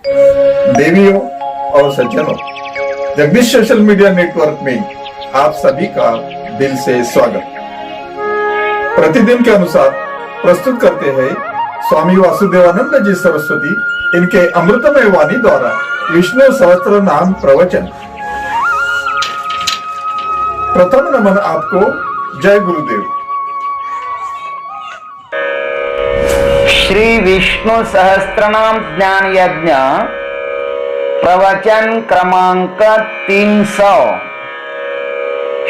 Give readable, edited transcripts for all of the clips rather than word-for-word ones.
देवियों और सज्जनों, जगदीश सोशल मीडिया नेटवर्क में आप सभी का दिल से स्वागत। प्रतिदिन के अनुसार प्रस्तुत करते हैं स्वामी वासुदेवानंद जी सरस्वती इनके अमृतमय वाणी द्वारा विष्णु सहस्त्र नाम प्रवचन। प्रथम नमन आपको। जय गुरुदेव। श्री विष्णु सहस्त्रनाम ज्ञान यज्ञ प्रवचन क्रमांक 300,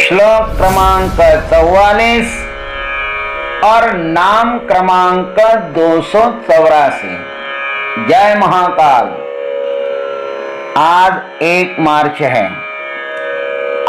श्लोक क्रमांक 44 और नाम क्रमांक 284। जय महाकाल। आज 1 मार्च है।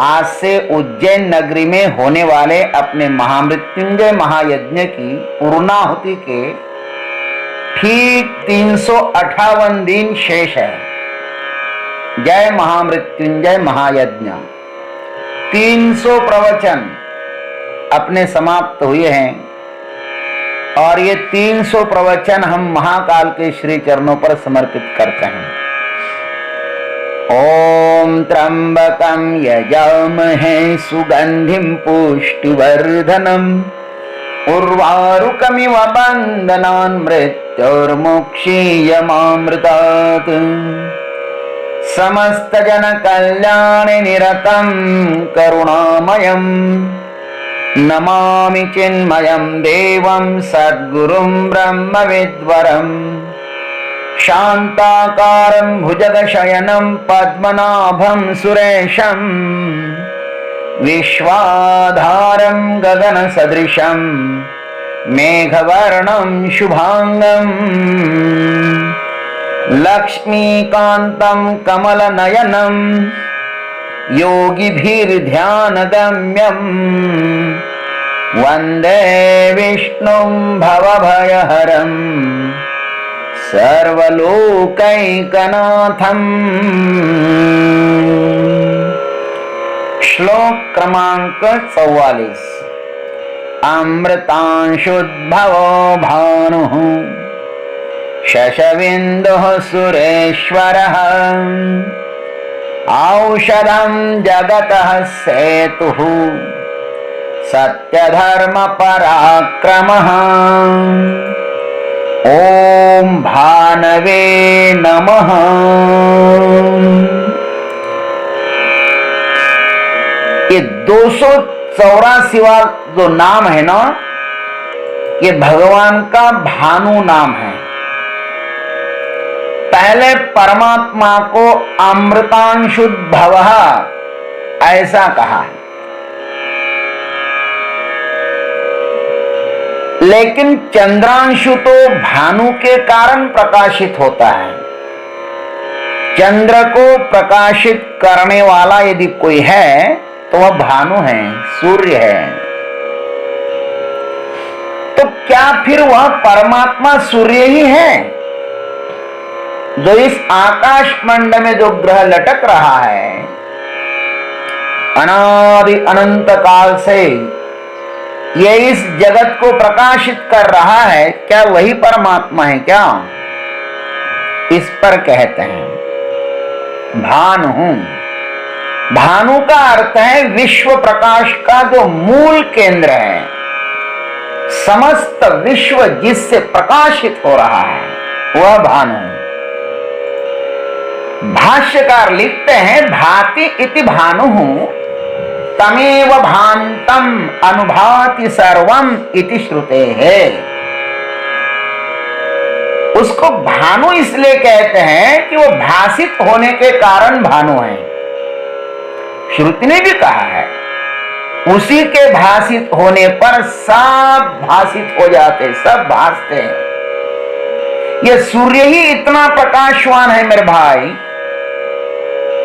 आज से उज्जैन नगरी में होने वाले अपने महामृत्युंजय महायज्ञ की पूर्णाहुति के ठीक 358 दिन शेष है। जय महामृत्युंजय महायज्ञ। 300 प्रवचन अपने समाप्त हुए हैं और ये 300 प्रवचन हम महाकाल के श्री चरणों पर समर्पित करते हैं। ओम त्र्यंबकं यजामहे सुगंधिं पुष्टिवर्धनम् उर्वारुकमिव बन्धनान् मृत्योर्मुक्षीयमामृतात् समस्त जन कल्याणे निरतं करुणामयम् नमामि चिन्मयं देवं सद्गुरुं ब्रह्मविद्वरम् शान्ताकारं भुजगशयनं पद्मनाभं सुरेशं विश्वाधारं गगनसदृशं मेघवर्णं शुभांगं लक्ष्मीकान्तं कमलनयनं योगिभिर्ध्यानगम्यं वन्दे विष्णुं भवभयहरम् सर्वलोकैकनाथम्। श्लोक क्रमांक 44। अमृतांशुद्भवो भानुः शशबिन्दुः सुरेश्वरः औषधं जगतः सेतुः सत्यधर्मपराक्रमः। ओम भानवे नमः। ये 284वां जो नाम है ना, ये भगवान का भानु नाम है। पहले परमात्मा को अमृतांशुद्भवः ऐसा कहा है, लेकिन चंद्रांशु तो भानु के कारण प्रकाशित होता है। चंद्र को प्रकाशित करने वाला यदि कोई है तो वह भानु है, सूर्य है। तो क्या फिर वह परमात्मा सूर्य ही है जो इस आकाश मंडल में जो ग्रह लटक रहा है अनादि अनंत काल से, ये इस जगत को प्रकाशित कर रहा है? क्या वही परमात्मा है क्या? इस पर कहते हैं भानु। भानु का अर्थ है विश्व प्रकाश का जो मूल केंद्र है, समस्त विश्व जिससे प्रकाशित हो रहा है वह भानु। भाष्यकार लिखते हैं भाति इति भानुः तमेव भान्तम अनुभाति सर्वम इति श्रुते है। उसको भानु इसलिए कहते हैं कि वो भासित होने के कारण भानु है। श्रुति ने भी कहा है उसी के भासित होने पर सब भासित हो जाते, सब भासते हैं। ये सूर्य ही इतना प्रकाशवान है मेरे भाई,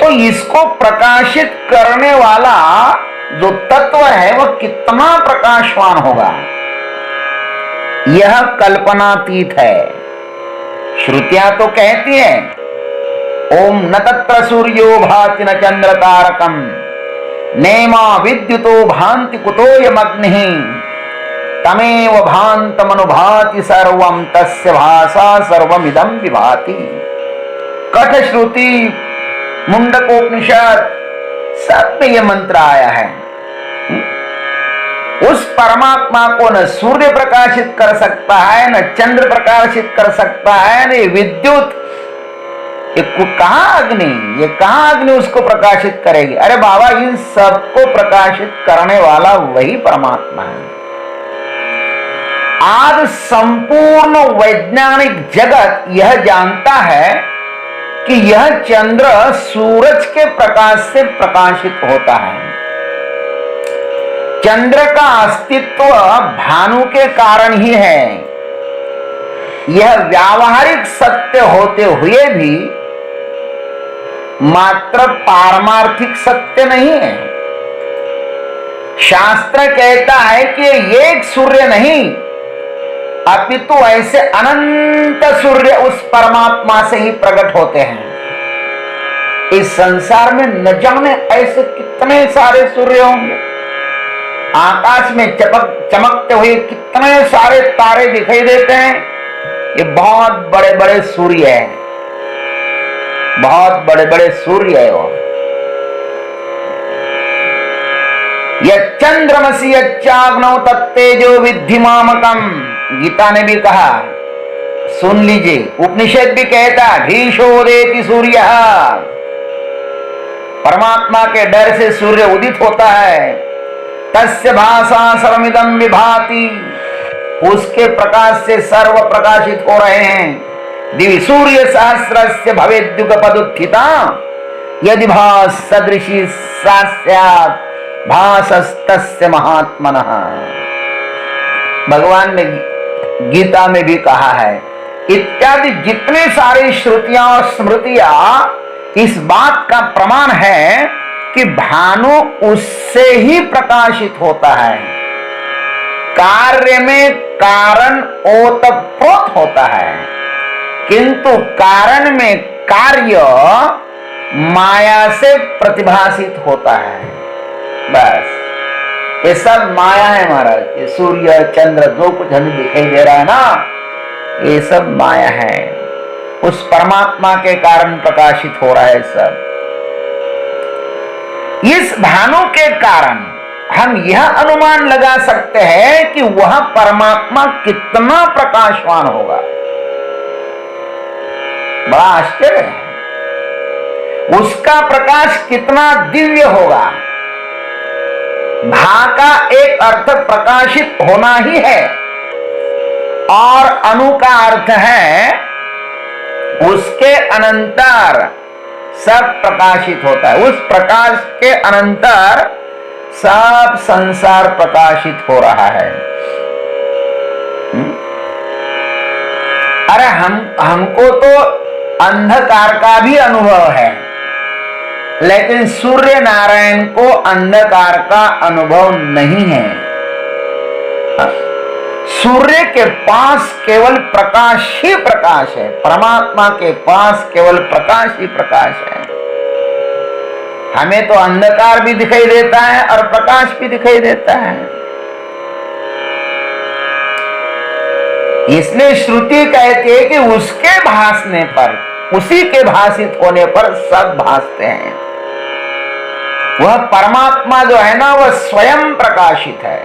तो इसको प्रकाशित करने वाला जो तत्व है वह कितना प्रकाशवान होगा, यह कल्पनातीत है। श्रुतियां तो कहती हैं ओम न तत्र सूर्यो भाति न चंद्र तारकम नेमा विद्युतो भांति कुतोयमग्निः तमेव भान्तमनुभाति सर्वं तस्य भासा सर्वमिदं विभाति। कठ श्रुति, मुंडकोपनिषद, सब में यह मंत्र आया है। उस परमात्मा को न सूर्य प्रकाशित कर सकता है, न चंद्र प्रकाशित कर सकता है, न विद्युत, कहां अग्नि, ये कहां अग्नि उसको प्रकाशित करेगी। अरे बाबा, इन सबको प्रकाशित करने वाला वही परमात्मा है। आज संपूर्ण वैज्ञानिक जगत यह जानता है कि यह चंद्र सूरज के प्रकाश से प्रकाशित होता है। चंद्र का अस्तित्व भानु के कारण ही है। यह व्यावहारिक सत्य होते हुए भी मात्र पारमार्थिक सत्य नहीं है। शास्त्र कहता है कि एक सूर्य नहीं, अपितु ऐसे अनंत सूर्य उस परमात्मा से ही प्रकट होते हैं। इस संसार में न जाने ऐसे कितने सारे सूर्य होंगे। आकाश में चमकते हुए कितने सारे तारे दिखाई देते हैं। ये बहुत बड़े बड़े सूर्य हैं, बहुत बड़े बड़े सूर्य है। वो यच्चंद्रमसि यच्चाग्नौ तत्तेजो विद्धि मामकम, गीता ने भी कहा, सुन लीजिए। उपनिषद भी कहता है भीषोदेति सूर्य, परमात्मा के डर से सूर्य उदित होता है। तस्य भासा सर्वमिदं विभाति, उसके प्रकाश से सर्व प्रकाशित हो रहे हैं। दिवि सूर्य सहस्रस्य भवेद्युगपदुत्थिता, यदि भास सदृशी सा स्यात् भासस्तस्य महात्मनः। भगवान ने गीता में भी कहा है। इत्यादि जितने सारी श्रुतियां और स्मृतियां इस बात का प्रमाण है कि भानु उससे ही प्रकाशित होता है। कार्य में कारण ओतप्रोत होता है, किंतु कारण में कार्य माया से प्रतिभासित होता है। बस ये सब माया है महाराज। ये सूर्य चंद्र जो कुछ हमें दिखाई दे रहा है ना, ये सब माया है। उस परमात्मा के कारण प्रकाशित हो रहा है सब। इस भानु के कारण हम यह अनुमान लगा सकते हैं कि वह परमात्मा कितना प्रकाशवान होगा। बड़ा आश्चर्य है। उसका प्रकाश कितना दिव्य होगा। भा का एक अर्थ प्रकाशित होना ही है, और अनु का अर्थ है उसके अनंतर सब प्रकाशित होता है। उस प्रकाश के अनंतर सब संसार प्रकाशित हो रहा है। अरे हमको तो अंधकार का भी अनुभव है, लेकिन सूर्य नारायण को अंधकार का अनुभव नहीं है। सूर्य के पास केवल प्रकाश ही प्रकाश है। परमात्मा के पास केवल प्रकाश ही प्रकाश है। हमें तो अंधकार भी दिखाई देता है और प्रकाश भी दिखाई देता है। इसलिए श्रुति कहती है कि उसके भासने पर, उसी के भासित होने पर सब भासते हैं। वह परमात्मा जो है ना, वह स्वयं प्रकाशित है,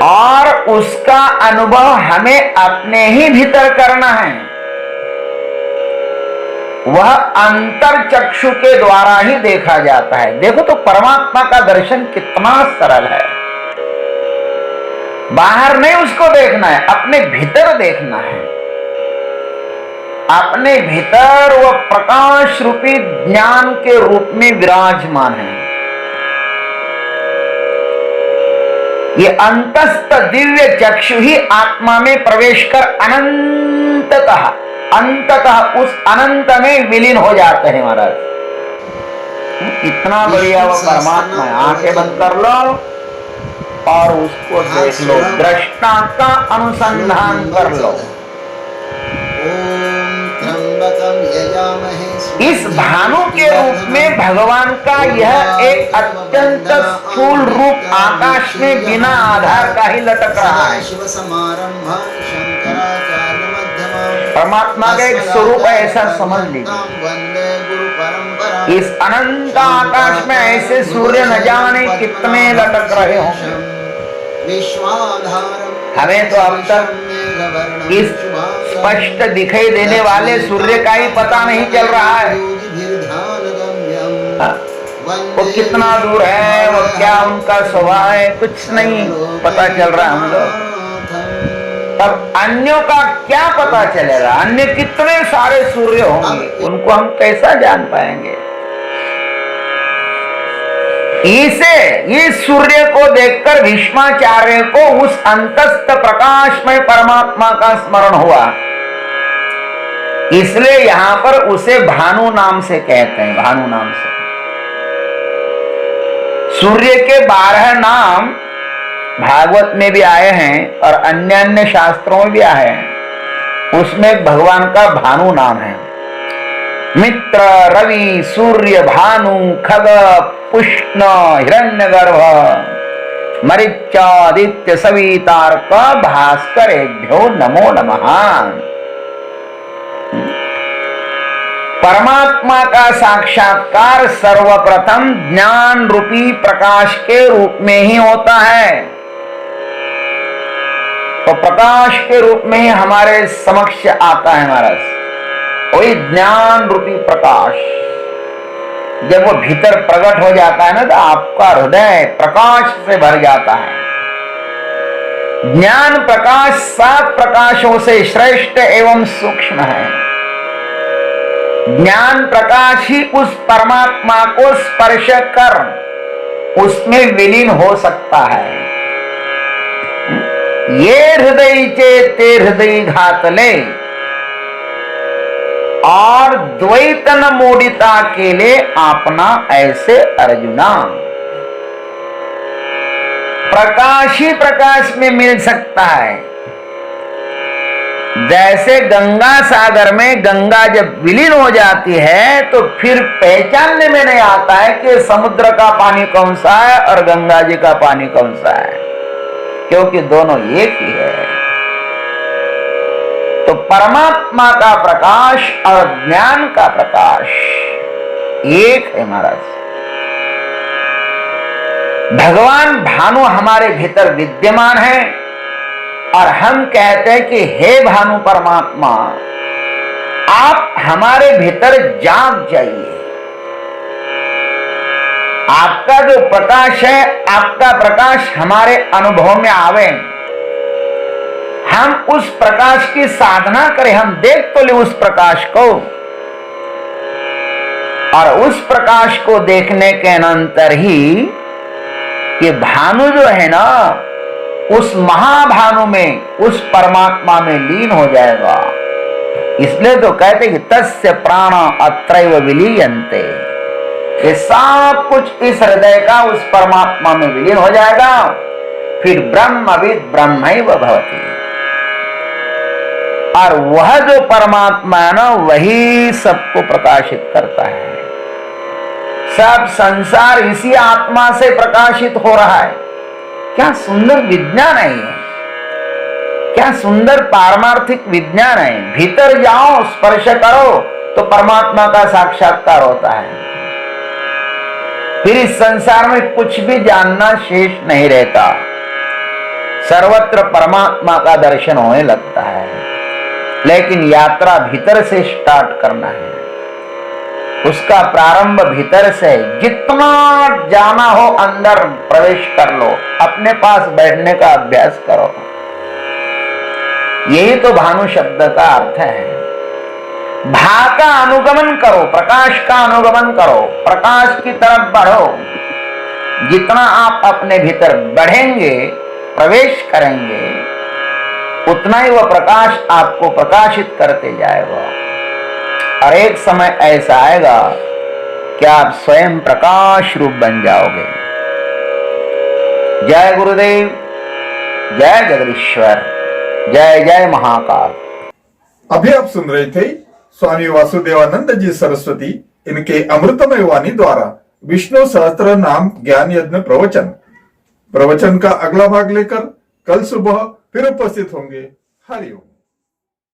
और उसका अनुभव हमें अपने ही भीतर करना है। वह अंतर चक्षु के द्वारा ही देखा जाता है। देखो तो परमात्मा का दर्शन कितना सरल है। बाहर नहीं उसको देखना है, अपने भीतर देखना है। अपने भीतर वह प्रकाश रूपी ज्ञान के रूप में विराजमान है। ये अंतस्थ दिव्य चक्षु ही आत्मा में प्रवेश कर अंततः उस अनंत में विलीन हो जाते हैं महाराज। इतना बढ़िया वो परमात्मा है। आंखें बंद कर लो और उसको देख लो, दृष्टा का अनुसंधान कर लो। इस भानु के रूप में भगवान का यह एक अत्यंत स्थूल रूप आकाश में बिना आधार का ही लटक रहा है। परमात्मा का एक स्वरूप है, ऐसा समझ लीजिए। इस अनंत आकाश में ऐसे सूर्य न जाने कितने लटक रहे होंगे। हमें तो अब तक इस स्पष्ट दिखाई देने वाले सूर्य का ही पता नहीं चल रहा है। वो कितना दूर है, वो क्या उनका स्वभाव है, कुछ नहीं पता चल रहा हम लोग। तब अन्यों का क्या पता चलेगा? अन्य कितने सारे सूर्य होंगे, उनको हम कैसा जान पाएंगे? इस सूर्य को देखकर भीष्माचार्य को उस अंतस्थ प्रकाश में परमात्मा का स्मरण हुआ, इसलिए यहां पर उसे भानु नाम से कहते हैं। भानु नाम से सूर्य के 12 नाम भागवत में भी आए हैं और अन्य अन्य शास्त्रों में भी आए हैं। उसमें भगवान का भानु नाम है। मित्र, रवि, सूर्य, भानु, खग, पुष्ण, हिरण्यगर्भ, मरीचादित्य, सवितार्क, भास्करेभ्यो नमो नमः। परमात्मा का साक्षात्कार सर्वप्रथम ज्ञान रूपी प्रकाश के रूप में ही होता है। तो प्रकाश के रूप में ही हमारे समक्ष आता है महाराज। वही ज्ञान रूपी प्रकाश जब वो भीतर प्रकट हो जाता है ना, तो आपका हृदय प्रकाश से भर जाता है। ज्ञान प्रकाश 7 प्रकाशों से श्रेष्ठ एवं सूक्ष्म है। ज्ञान प्रकाश ही उस परमात्मा को स्पर्श कर उसमें विलीन हो सकता है। ये हृदय चेते हृदय घातले और द्वैतन मोडिता के लिए आपना ऐसे अर्जुना। प्रकाश ही प्रकाश में मिल सकता है। जैसे गंगा सागर में गंगा जब विलीन हो जाती है तो फिर पहचानने में नहीं आता है कि समुद्र का पानी कौन सा है और गंगा जी का पानी कौन सा है, क्योंकि दोनों एक ही है। तो परमात्मा का प्रकाश और ज्ञान का प्रकाश एक है महाराज। भगवान भानु हमारे भीतर विद्यमान है और हम कहते हैं कि हे भानु परमात्मा, आप हमारे भीतर जाग जाइए। आपका जो प्रकाश है, आपका प्रकाश हमारे अनुभव में आवे, हम उस प्रकाश की साधना करें, हम देख तो ले उस प्रकाश को, और उस प्रकाश को देखने के अनंतर ही ये भानु जो है ना, उस महाभानु में, उस परमात्मा में लीन हो जाएगा। इसलिए तो कहते कि तस्य प्राण अत्रैव विलीयन्ते, ये सब कुछ इस हृदय का उस परमात्मा में विलीन हो जाएगा। फिर ब्रह्मविद ब्रह्मैव भवति, और वह जो परमात्मा है ना, वही सबको प्रकाशित करता है। सब संसार इसी आत्मा से प्रकाशित हो रहा है। क्या सुंदर विज्ञान है ये, क्या सुंदर पारमार्थिक विज्ञान है। भीतर जाओ, स्पर्श करो तो परमात्मा का साक्षात्कार होता है। फिर इस संसार में कुछ भी जानना शेष नहीं रहता, सर्वत्र परमात्मा का दर्शन होने लगता है। लेकिन यात्रा भीतर से स्टार्ट करना है, उसका प्रारंभ भीतर से। जितना जाना हो अंदर प्रवेश कर लो, अपने पास बैठने का अभ्यास करो। यही तो भानु शब्द का अर्थ है। भा का अनुगमन करो, प्रकाश का अनुगमन करो, प्रकाश की तरफ बढ़ो। जितना आप अपने भीतर बढ़ेंगे, प्रवेश करेंगे, उतना ही वह प्रकाश आपको प्रकाशित करते जाएगा। और एक समय ऐसा आएगा कि आप स्वयं प्रकाश रूप बन जाओगे। जय गुरुदेव, जय जगदीश्वर, जय जय महाकाल। अभी आप सुन रहे थे स्वामी वासुदेवानंद जी सरस्वती, इनके अमृतमय वाणी द्वारा विष्णु सहस्त्र नाम ज्ञान यज्ञ प्रवचन का अगला भाग लेकर कल सुबह फिर उपस्थित होंगे। हरिओम।